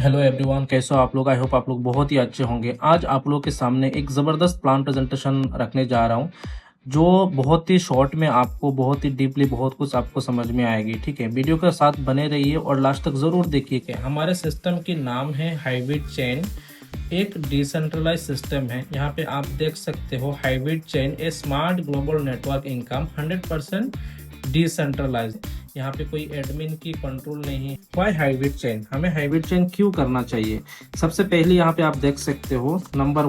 Hello everyone, कैसे हो आप लोग। आई होप आप लोग बहुत ही अच्छे होंगे। आज आप लोगों के सामने एक ज़बरदस्त प्लान प्रेजेंटेशन रखने जा रहा हूँ, जो बहुत ही शॉर्ट में आपको बहुत ही डीपली बहुत कुछ आपको समझ में आएगी। ठीक है, वीडियो के साथ बने रहिए और लास्ट तक ज़रूर देखिए कि हमारे सिस्टम की नाम है हाइब्रिड चेन। एक डिसेंट्रलाइज सिस्टम है। यहाँ पे आप देख सकते हो hybrid chain a smart global network income 100% decentralise. यहाँ पे कोई एडमिन की कंट्रोल नहीं है। वाई हाइब्रिड चेन, हमें हाइब्रिड चेन क्यों करना चाहिए। सबसे पहले यहाँ पे आप देख सकते हो नंबर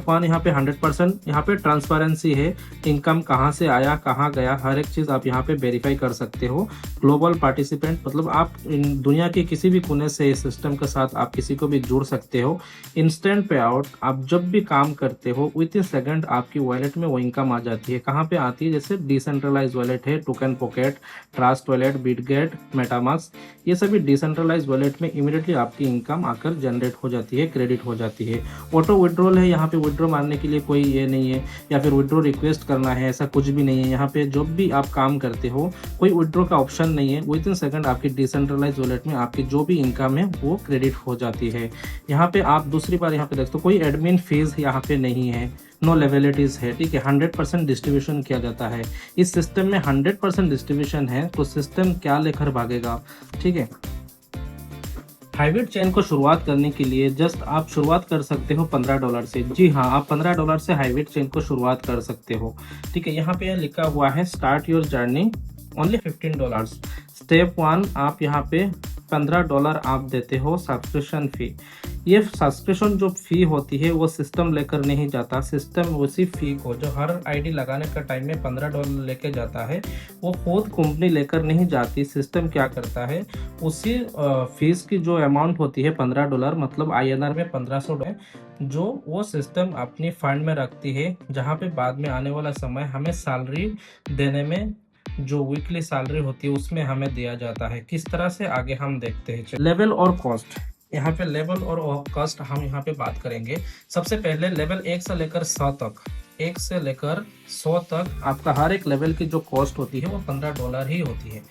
वन यहाँ पे 100% यहाँ पे ट्रांसपेरेंसी है। इनकम कहाँ से आया, कहाँ गया, हर एक चीज़ आप यहाँ पे वेरीफाई कर सकते हो। ग्लोबल पार्टिसिपेंट मतलब आप दुनिया के किसी भी कोने से इस सिस्टम के साथ आप किसी को भी जुड़ सकते हो। इंस्टेंट पे आउट, आप जब भी काम करते हो विद इन सेकंड आपकी वॉलेट में वो इनकम आ जाती है। कहाँ पे आती है, जैसे डिसेंट्रलाइज वॉलेट है, token pocket, trust wallet, Bitget, MetaMask, ये सभी डिसेंट्रलाइज वॉलेट में इमीडिएटली आपकी इनकम आकर जनरेट हो जाती है, क्रेडिट हो जाती है। ऑटो विड्रॉल है, यहाँ पे विड्रॉ मारने के लिए कोई ये नहीं है, या फिर विड्रॉ रिक्वेस्ट करना है, ऐसा कुछ भी नहीं है। यहाँ पे जब भी आप काम करते हो कोई विड्रॉ का ऑप्शन नहीं है। विद इन सेकंड आपकी डिसेंट्रलाइज वॉलेट में आपकी जो भी इनकम है वो क्रेडिट हो जाती है। यहाँ पे आप दूसरी बार यहाँ पे देखते हो कोई एडमिन फीस यहाँ पे नहीं है, नो लेवलिटीज है। ठीक है, 100% डिस्ट्रीब्यूशन किया जाता है। इस सिस्टम में 100% डिस्ट्रीब्यूशन है, तो सिस्टम क्या लेकर भागेगा। ठीक है, हाइब्रिड चेन को शुरुआत करने के लिए जस्ट आप शुरुआत कर सकते हो $15 से। जी हाँ, आप $15 से हाइब्रिड चेन को शुरुआत कर सकते हो। ठीक है, यहाँ पे लिखा हुआ है start your journey only $15। Step 1, आप यहाँ पे $15 आप देते हो सब्सक्रिप्शन फी। ये सब्सक्रिप्शन जो फी होती है वो सिस्टम लेकर नहीं जाता। सिस्टम उसी फी को जो हर आईडी लगाने का टाइम में $15 लेके जाता है, वो खुद कंपनी लेकर नहीं जाती। सिस्टम क्या करता है, उसी फीस की जो अमाउंट होती है $15 मतलब INR में $1500, जो वो सिस्टम अपनी फंड में रखती है, जहाँ पे बाद में आने वाला समय हमें सैलरी देने में जो वीकली सैलरी होती है उसमें हमें दिया जाता है। किस तरह से, आगे हम देखते हैं। लेवल और कॉस्ट, यहाँ पे लेवल और कॉस्ट हम यहाँ पे बात करेंगे। सबसे पहले लेवल 1 से लेकर 100 तक, 1 से लेकर 100 तक आपका हर एक लेवल की जो कॉस्ट होती है वो $15 ही होती है।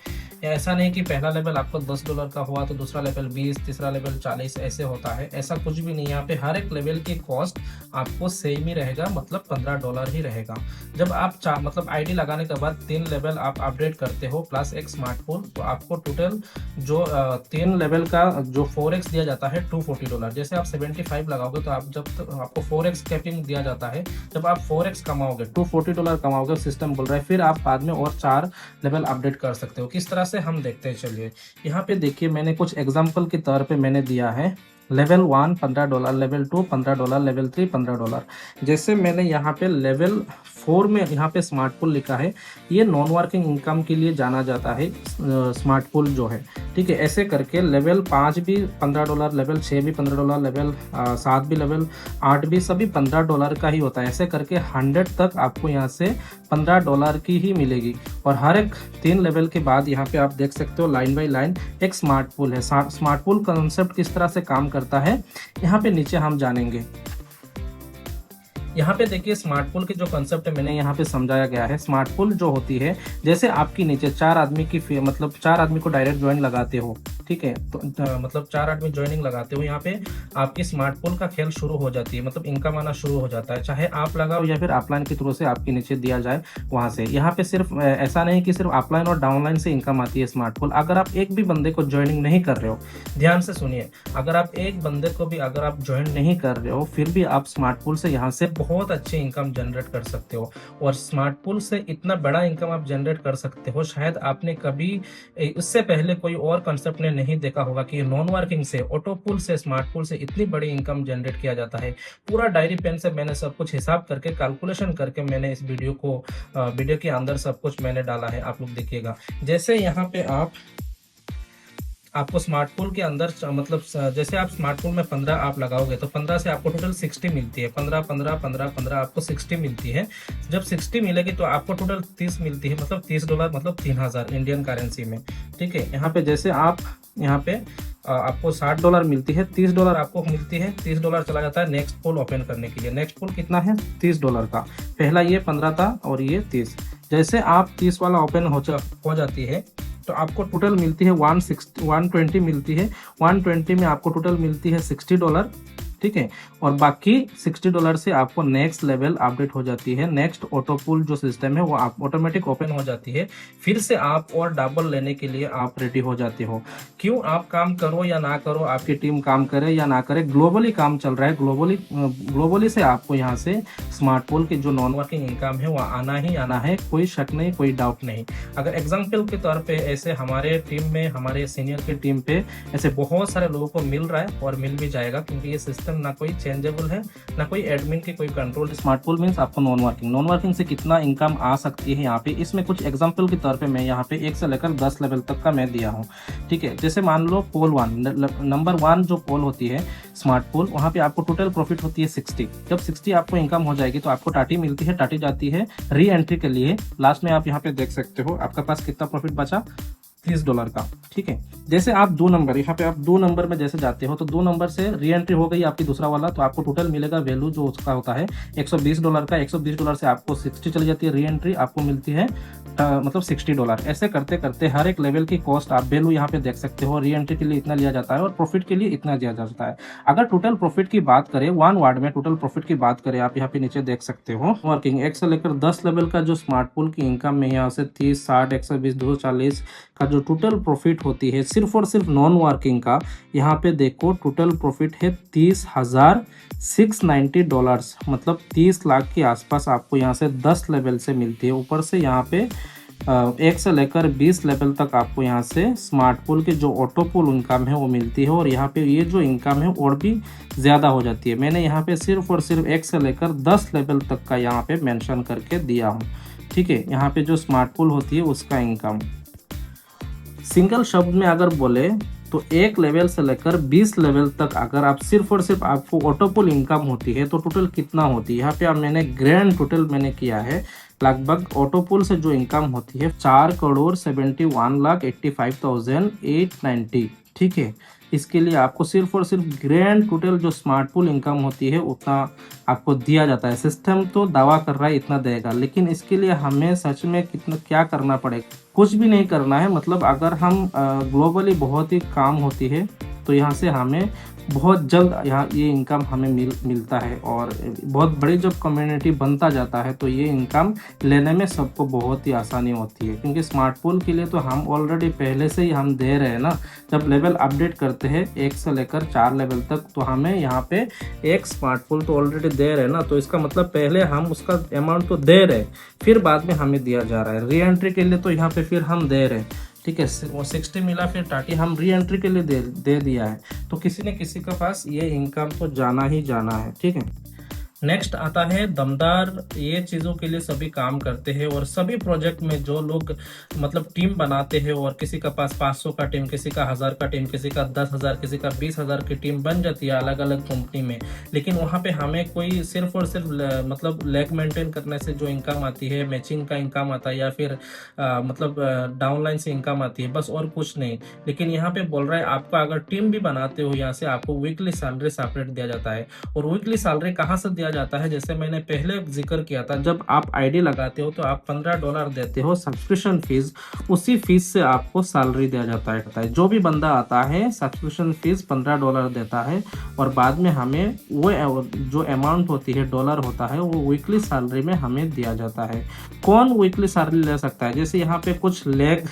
ऐसा नहीं कि पहला लेवल आपको $10 का हुआ तो दूसरा लेवल 20, तीसरा लेवल 40 ऐसे होता है। ऐसा कुछ भी नहीं है। यहाँ पे हर एक लेवल की कॉस्ट आपको सेम ही रहेगा, मतलब $15 ही रहेगा। जब आप मतलब आईडी लगाने के बाद 3 लेवल आप अपडेट करते हो प्लस एक स्मार्टफोन, तो आपको टोटल जो 3 लेवल का जो 4x दिया जाता है $240। जैसे आप 75 लगाओगे तो आप जब आपको 4x कैपिंग दिया जाता है। जब आप 4x कमाओगे, $240 कमाओगे, सिस्टम बोल रहा है, फिर आप बाद में और 4 लेवल अपडेट कर सकते हो। किस तरह से हम देखते हैं, चलिए। यहाँ पे देखिए, मैंने कुछ एग्जांपल के तौर पे मैंने दिया है। Level 1 $15, level 2 $15, level 3 $15। जैसे मैंने यहाँ पे लेवल 4 में यहाँ पे स्मार्ट पूल लिखा है, ये नॉन वर्किंग इनकम के लिए जाना जाता है स्मार्ट पूल जो है। ठीक है, ऐसे करके लेवल 5 भी $15, लेवल 6 भी $15, लेवल 7 भी, लेवल 8 भी, सभी $15 का ही होता है। ऐसे करके 100 तक आपको यहाँ से $15 की ही मिलेगी। और हर एक 3 लेवल के बाद यहाँ पे आप देख सकते हो लाइन बाय लाइन एक स्मार्ट पूल है। स्मार्ट पूल कंसेप्ट किस तरह से काम करता है, यहाँ पे नीचे हम जानेंगे। यहाँ पे देखिए स्मार्ट पूल की जो कंसेप्ट है मैंने यहाँ पे समझाया गया है। स्मार्ट पूल जो होती है, जैसे आपकी नीचे 4 आदमी की मतलब 4 आदमी को डायरेक्ट ज्वाइन लगाते हो। ठीक है, तो मतलब 4 आदमी ज्वाइनिंग लगाते हो, यहाँ पे आपकी स्मार्ट पूल का खेल शुरू हो जाती है, मतलब इनकम आना शुरू हो जाता है। चाहे आप लगाओ या फिर अपलाइन के थ्रू से आपके नीचे दिया जाए वहाँ से। यहाँ पे सिर्फ ऐसा नहीं कि सिर्फ अपलाइन और डाउनलाइन से इनकम आती है स्मार्ट पूल। अगर आप एक भी बंदे को ज्वाइनिंग नहीं कर रहे हो, ध्यान से सुनिए, अगर आप एक बंदे को भी अगर आप ज्वाइन नहीं कर रहे हो, फिर भी आप स्मार्ट पूल से यहाँ से बहुत अच्छी इनकम जनरेट कर सकते हो। और स्मार्ट पूल से इतना बड़ा इनकम आप जनरेट कर सकते हो, शायद आपने कभी इससे पहले कोई और कंसेप्ट ने नहीं देखा होगा कि नॉन वर्किंग से, ऑटो पूल से, स्मार्ट पूल से इतनी बड़ी इनकम जनरेट किया जाता है। पूरा डायरी पेन से मैंने सब कुछ हिसाब करके, कैलकुलेशन करके मैंने इस वीडियो के अंदर सब कुछ मैंने डाला है, आप लोग देखिएगा। जैसे यहाँ पे आपको स्मार्ट पूल के अंदर मतलब जैसे आप स्मार्ट पूल में 15 आप लगाओगे तो 15 से आपको टोटल 60 मिलती है। 15 15 15 15 आपको 60 मिलती है। जब 60 मिलेगी तो आपको टोटल 30 मिलती है, मतलब $30 मतलब 3000 इंडियन करेंसी में। ठीक है, यहाँ पे जैसे आप यहाँ पे आपको $60 मिलती है, $30 आपको मिलती है, $30 चला जाता है नेक्स्ट पूल ओपन करने के लिए। नेक्स्ट पूल कितना है, $30 का। पहला ये 15 था और ये 30। जैसे आप 30 वाला ओपन हो जाती है, तो आपको टोटल मिलती है 120 मिलती है। 120 में आपको टोटल मिलती है $60, ठीक है। और बाकी $60 से आपको नेक्स्ट लेवल अपडेट हो जाती है। नेक्स्ट ऑटो पुल जो सिस्टम है वो आप ऑटोमेटिक ओपन हो जाती है। फिर से आप और डबल लेने के लिए आप रेडी हो जाते हो। क्यों, आप काम करो या ना करो, आपकी टीम काम करे या ना करे, ग्लोबली काम चल रहा है। ग्लोबली से आपको यहाँ से स्मार्ट पुल की जो नॉन वर्किंग इनकम है वो आना ही आना है, कोई शक नहीं, कोई डाउट नहीं। अगर एग्जाम्पल के तौर पे ऐसे हमारे टीम में, हमारे सीनियर की टीम पे ऐसे बहुत सारे लोगों को मिल रहा है और मिल भी जाएगा, क्योंकि ये सिस्टम ना कोई चेंजेबल है, ना कोई एडमिन की कोई कंट्रोल। स्मार्ट पुल मींस आपको नॉन वर्किंग से कितना इनकम आ सकती है यहाँ पे, इसमें कुछ एग्जांपल के तौर पे मैं यहाँ पे 1 से लेकर 10 लेवल तक का मैं दिया हूँ, ठीक है। जैसे मान लो पोल 1, नंबर 1 जो पोल होती है स्मार्ट पुल, वहाँ पे आपको टोटल प्रॉफिट होती है 60। जब 60 आपको इनकम हो जाएगी तो आपको टाटी मिलती है, टाटी जाती है री एंट्री के लिए। लास्ट में आप यहाँ पे देख सकते हो आपका पास कितना प्रॉफिट बचा, $30 का, ठीक है। जैसे आप 2 नंबर, यहाँ पे आप 2 नंबर में जैसे जाते हो तो 2 नंबर से री एंट्री हो गई आपकी दूसरा वाला, तो आपको टोटल मिलेगा वैल्यू जो उसका होता है $120 का। $120 से आपको 60 चली जाती है री एंट्री, आपको मिलती है मतलब $60। ऐसे करते करते हर एक लेवल की कॉस्ट आप वैल्यू यहाँ पे देख सकते हो। री एंट्री के लिए इतना लिया जाता है और प्रॉफिट के लिए इतना दिया जाता है। अगर टोटल प्रॉफिट की बात करें, 1 वार्ड में टोटल प्रॉफिट की बात करें, आप यहाँ पे नीचे देख सकते हो वर्किंग 1 से लेकर 10 लेवल का जो स्मार्ट पुल की इनकम में यहाँ से 30, 60, 120, 240 का जो टोटल प्रॉफिट होती है सिर्फ और सिर्फ नॉन वर्किंग का, यहाँ पे देखो टोटल प्रॉफिट है $30,690, मतलब 30 लाख के आसपास आपको यहाँ से 10 लेवल से मिलती है। ऊपर से यहाँ पे 1 से लेकर 20 लेवल तक आपको यहाँ से स्मार्ट पुल के जो ऑटो पुल इनकम है वो मिलती है। और यहाँ पे ये जो इनकम है और भी ज़्यादा हो जाती है। मैंने यहाँ पे सिर्फ और सिर्फ 1 से लेकर 10 लेवल तक का यहाँ पे मेंशन करके दिया हूँ, ठीक है। यहाँ पे जो स्मार्ट पुल होती है उसका इनकम सिंगल शब्द में अगर बोले तो 1 लेवल से लेकर 20 लेवल तक अगर आप सिर्फ और सिर्फ आपको ऑटो पुल इनकम होती है तो टोटल कितना होती है। यहाँ पे अब मैंने ग्रैंड टोटल मैंने किया है, लगभग ऑटो पुल से जो इनकम होती है 4,71,85,890, ठीक है। इसके लिए आपको सिर्फ और सिर्फ ग्रैंड टोटल जो स्मार्ट पुल इनकम होती है उतना आपको दिया जाता है। सिस्टम तो दावा कर रहा है इतना देगा, लेकिन इसके लिए हमें सच में कितना क्या करना पड़ेगा, कुछ भी नहीं करना है। मतलब अगर हम ग्लोबली बहुत ही काम होती है तो यहाँ से हमें बहुत जल्द यहाँ ये इनकम हमें मिलता है। और बहुत बड़ी जब कम्युनिटी बनता जाता है तो ये इनकम लेने में सबको बहुत ही आसानी होती है, क्योंकि स्मार्ट पुल के लिए तो हम ऑलरेडी पहले से ही हम दे रहे हैं ना। जब लेवल अपडेट करते हैं 1 से लेकर 4 लेवल तक तो हमें यहाँ पे एक स्मार्ट पुल तो ऑलरेडी दे रहे हैं ना, तो इसका मतलब पहले हम उसका अमाउंट तो दे रहे हैं, फिर बाद में हमें दिया जा रहा है। री एंट्री के लिए तो यहाँ पे फिर हम दे रहे हैं, ठीक है। वो 60 मिला, फिर टाटी हम री एंट्री के लिए दे दिया है, तो किसी न किसी के पास ये इनकम तो जाना ही जाना है, ठीक है। नेक्स्ट आता है दमदार। ये चीज़ों के लिए सभी काम करते हैं और सभी प्रोजेक्ट में जो लोग मतलब टीम बनाते हैं और किसी का पास 500 का टीम, किसी का 1000 का टीम, किसी का 10,000, किसी का 20,000 की टीम बन जाती है अलग अलग कंपनी में। लेकिन वहाँ पे हमें कोई सिर्फ और सिर्फ मतलब लेग मेंटेन करने से जो इनकम आती है, मैचिंग का इनकम आता है या फिर मतलब डाउनलाइन से इनकम आती है, बस और कुछ नहीं। लेकिन यहाँ पे बोल रहा है आपका अगर टीम भी बनाते हो यहाँ से आपको वीकली सैलरी सेपरेट दिया जाता है। और वीकली सैलरी कहाँ से दिया जाता है, जैसे मैंने पहले जिक्र किया था, जब आप आईडी लगाते हो तो आप $15 देते हो सब्सक्रिप्शन फीस, उसी फीस से आपको सैलरी दिया जाता है। जो भी बंदा आता है सब्सक्रिप्शन फीस $15 देता है और बाद में हमें वो जो अमाउंट होती है डॉलर होता है वो वीकली सैलरी में हमें दिया जाता है। कौन वीकली सैलरी ले सकता है, जैसे यहाँ पे कुछ लेग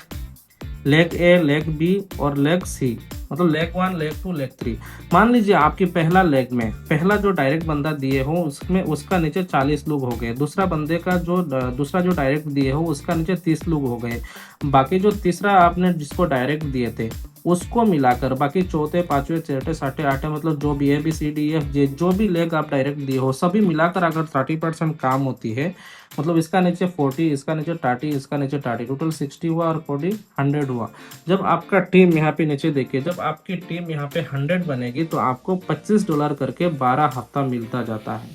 ए, लेग बी और लेग सी, मतलब लेग 1, लेग 2, लेग 3। मान लीजिए आपके पहला लेग में पहला जो डायरेक्ट बंदा दिए हो उसमें उसका नीचे 40 लोग हो गए, दूसरा बंदे का जो दूसरा जो डायरेक्ट दिए हो उसका नीचे 30 लोग हो गए। बाकी जो तीसरा आपने जिसको डायरेक्ट दिए थे उसको मिलाकर बाकी चौथे, पांचवें, छठे, सातवें, आठवें, मतलब जो भी ABCDEF जो भी लेग आप डायरेक्ट दिए हो सभी मिलाकर अगर 30% काम होती है, मतलब इसका नीचे 40, इसका नीचे 30, इसका नीचे 30, टोटल 60 हुआ और 40 100 हुआ। जब आपका टीम यहाँ पे नीचे देखिए, जब आपकी टीम यहाँ पे 100 बनेगी तो आपको $25 करके 12 हफ्ता मिलता जाता है।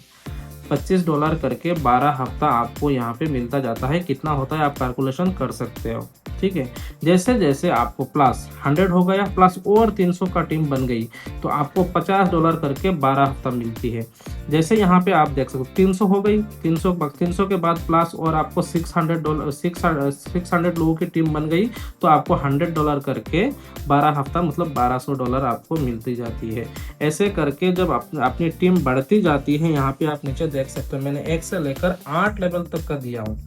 $25 करके 12 हफ्ता आपको यहाँ पे मिलता जाता है। कितना होता है आप कैलकुलेशन कर सकते हो, ठीक है। जैसे जैसे आपको प्लस 100 हो गया, प्लस और 300 का टीम बन गई, तो आपको $50 करके 12 हफ्ता मिलती है। जैसे यहाँ पे आप देख सकते हो 300 हो गई, 300 के बाद प्लस और आपको $600 लोगों की टीम बन गई, तो आपको $100 करके 12 हफ्ता मतलब $1200 आपको मिलती जाती है। ऐसे करके जब अपनी टीम बढ़ती जाती है, यहाँ पे आप नीचे देख सकते हो मैंने 1 से लेकर 8 लेवल तक का दिया हूँ।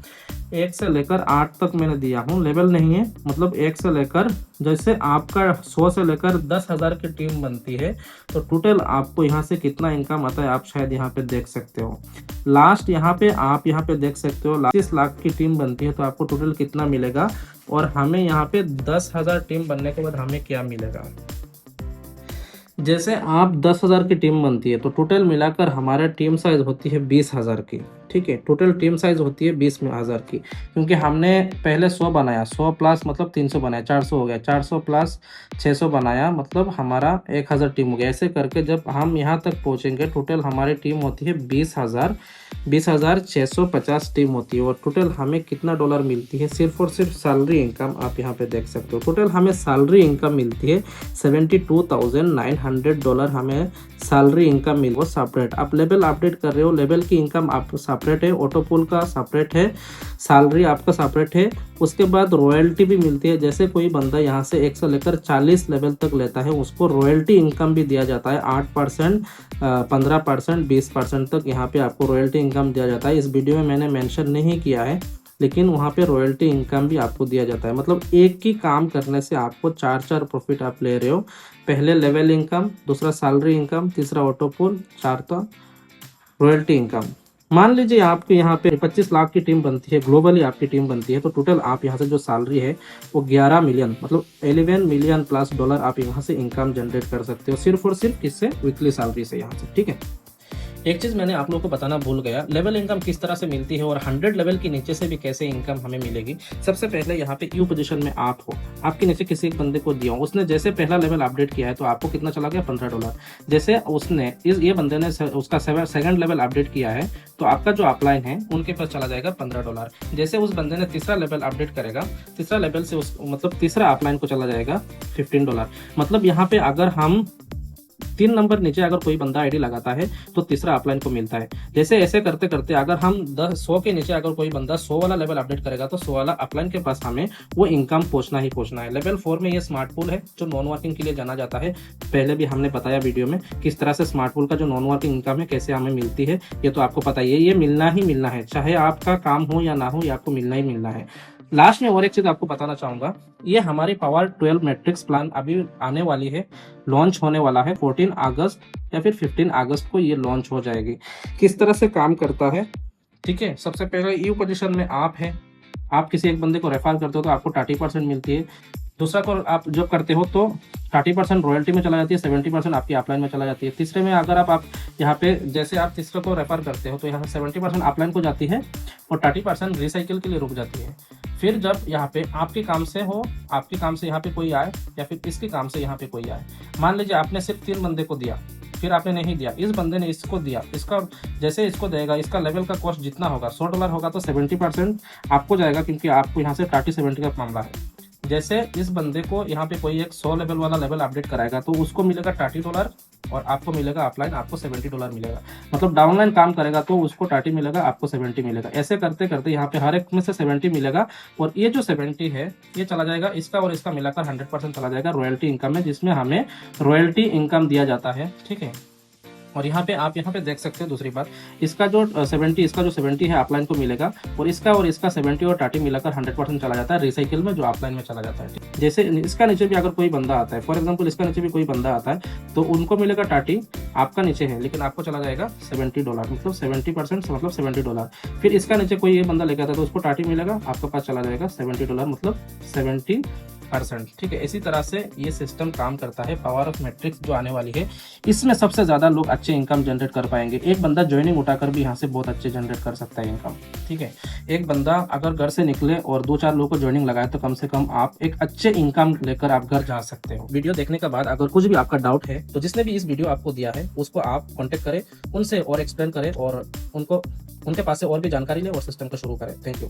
1 से लेकर 8 तक मैंने दिया हूँ, लेवल नहीं है, मतलब 1 से लेकर, जैसे आपका 100 से लेकर 10,000 की टीम बनती है, तो टोटल आपको यहाँ से कितना इनकम आता है आप शायद यहाँ पे देख सकते हो। लास्ट यहाँ पे आप यहाँ पे देख सकते हो 30 लाख की टीम बनती है, तो आपको टोटल कितना मिलेगा, और हमें यहाँ पे 10,000 टीम बनने के बाद हमें क्या मिलेगा। जैसे आप 10,000 की टीम बनती है, तो टोटल मिलाकर हमारा टीम साइज होती है 20,000 की, ठीक है। टोटल टीम साइज होती है 20,000 की, क्योंकि हमने पहले 100 बनाया, 100 प्लस मतलब 300 बनाया, 400 हो गया, 400 प्लस 600 बनाया, मतलब हमारा 1,000 टीम हो गया। ऐसे करके जब हम यहाँ तक पहुँचेंगे, टोटल हमारी टीम होती है 20,650 टीम होती है। और टोटल हमें कितना डॉलर मिलती है, सिर्फ और सिर्फ सैलरी इनकम आप यहाँ पे देख सकते हो। टोटल हमें सैलरी इनकम मिलती है $72,900 हमें सैलरी इनकम मिल, वो सेपरेट। आप लेवल अपडेट कर रहे हो, लेवल की इनकम आपको सेपरेट है, ऑटोपूल का सेपरेट है, सैलरी आपका सेपरेट है। उसके बाद रॉयल्टी भी मिलती है। जैसे कोई बंदा यहाँ से 1 से लेकर 40 लेवल तक लेता है, उसको रॉयल्टी इनकम भी दिया जाता है 8%, 15%, 20% तक यहाँ पे आपको रॉयल्टी इनकम दिया जाता है। इस वीडियो में मैंने मेंशन नहीं किया है, लेकिन वहाँ पे रॉयल्टी इनकम भी आपको दिया जाता है। मतलब एक ही काम करने से आपको 4 प्रॉफिट आप ले रहे हो। पहले लेवल इनकम, दूसरा सैलरी इनकम, तीसरा ऑटोपूल, चौथा रॉयल्टी इनकम। मान लीजिए आपके यहाँ पे 25 लाख की टीम बनती है, ग्लोबली आपकी टीम बनती है, तो टोटल आप यहाँ से जो सैलरी है वो 11 मिलियन मतलब 11 मिलियन प्लस डॉलर आप यहाँ से इनकम जनरेट कर सकते हो, सिर्फ और सिर्फ किससे, वीकली सैलरी से यहाँ से, ठीक है। एक चीज़ मैंने आप लोगों को बताना भूल गया, लेवल इनकम किस तरह से मिलती है और 100 लेवल के नीचे से भी कैसे इनकम हमें मिलेगी। सबसे पहले यहाँ पे यू पोजीशन में आप हो, आपके नीचे किसी एक बंदे को दिया हो, उसने जैसे पहला लेवल अपडेट किया है, तो आपको कितना चला गया, $15। जैसे उसने ये बंदे ने उसका सेकंड लेवल अपडेट किया है, तो आपका जो अपलाइन है उनके पास चला जाएगा $15। जैसे उस बंदे ने तीसरा लेवल अपडेट करेगा, तीसरा लेवल से मतलब तीसरा अपलाइन को चला जाएगा $15। मतलब यहाँ पे अगर हम 3 नंबर नीचे अगर कोई बंदा आईडी लगाता है, तो तीसरा अपलाइन को मिलता है। जैसे ऐसे करते करते अगर हम 100 के नीचे अगर कोई बंदा 100 वाला लेवल अपडेट करेगा, तो 100 वाला अपलाइन के पास हमें वो इनकम पहुंचना ही पहुंचना है। लेवल 4 में ये स्मार्ट पूल है, जो नॉन वर्किंग के लिए जाना जाता है। पहले भी हमने बताया वीडियो में किस तरह से स्मार्ट पूल का जो नॉन वर्किंग इनकम है कैसे हमें मिलती है, ये तो आपको पता ही है। ये मिलना ही मिलना है, चाहे आपका काम हो या ना हो, ये आपको मिलना ही मिलना है। लास्ट में और एक चीज आपको बताना चाहूंगा, ये हमारी पावर 12 मैट्रिक्स प्लान अभी आने वाली है, लॉन्च होने वाला है 14 अगस्त या फिर 15 अगस्त को ये लॉन्च हो जाएगी। किस तरह से काम करता है, ठीक है। सबसे पहले यू पोजीशन में आप हैं, आप किसी एक बंदे को रेफर करते हो तो आपको 30% मिलती है। दूसरा को आप जब करते हो तो 30% रॉयल्टी में चला जाती है, 70% आपकी अपलाइन में चला जाती है। तीसरे में अगर आप यहाँ पे जैसे आप तीसरे को रेफर करते हो, तो यहाँ 70% अपलाइन को जाती है और 30% रिसाइकिल के लिए रुक जाती है। फिर जब यहाँ पे आपके काम से हो, आपके काम से यहाँ पे कोई आए या फिर इसके काम से यहाँ पे कोई आए, मान लीजिए आपने सिर्फ 3 बंदे को दिया, फिर आपने नहीं दिया, इस बंदे ने इसको दिया, इसका जैसे इसको देगा, इसका लेवल का कॉस्ट जितना होगा $100 होगा, तो 70% आपको जाएगा, क्योंकि आपको यहाँ से 30-70 का मामला है। जैसे इस बंदे को यहाँ पे कोई एक 100 लेवल वाला लेवल अपडेट कराएगा, तो उसको मिलेगा $30 और आपको मिलेगा अपलाइन, आपको $70 मिलेगा। मतलब डाउनलाइन काम करेगा तो उसको 30 मिलेगा, आपको 70 मिलेगा। ऐसे करते करते यहाँ पे हर एक में से 70 मिलेगा, और ये जो 70 है ये चला जाएगा, इसका और इसका मिलाकर 100% चला जाएगा रॉयल्टी इनकम में, जिसमें हमें रॉयल्टी इनकम दिया जाता है, ठीक है। और यहाँ पे आप यहाँ पे देख सकते हो दूसरी बात, इसका जो 70 है अपलाइन को मिलेगा, और इसका 70 और 30 मिलाकर 100% चला जाता है रिसाइकिल में, जो अपलाइन में चला जाता है। जैसे इसका नीचे भी अगर कोई बंदा आता है, फॉर एग्जांपल इसका नीचे भी कोई बंदा आता है, तो उनको मिलेगा 30, आपका नीचे है लेकिन आपको चला जाएगा $70, मतलब 70% मतलब $70। फिर इसका नीचे कोई ये बंदा लेके आता है, तो उसको 30 मिलेगा, आपके पास चला जाएगा $70, मतलब 70%, ठीक है। इसी तरह से ये सिस्टम काम करता है। पावर ऑफ मैट्रिक्स जो आने वाली है, इसमें सबसे ज्यादा लोग अच्छे इनकम जनरेट कर पाएंगे। एक बंदा ज्वाइनिंग उठाकर भी यहाँ से बहुत अच्छे जनरेट कर सकता है इनकम, ठीक है। एक बंदा अगर घर से निकले और 2-4 लोगों को ज्वाइनिंग लगाए, तो कम से कम आप एक अच्छे इनकम लेकर आप घर जा सकते हो। वीडियो देखने के बाद अगर कुछ भी आपका डाउट है, तो जिसने भी इस वीडियो आपको दिया है उसको आप कॉन्टेक्ट करें, उनसे और एक्सप्लेन करें और उनके पास से और भी जानकारी लें और सिस्टम को शुरू करें। Thank you.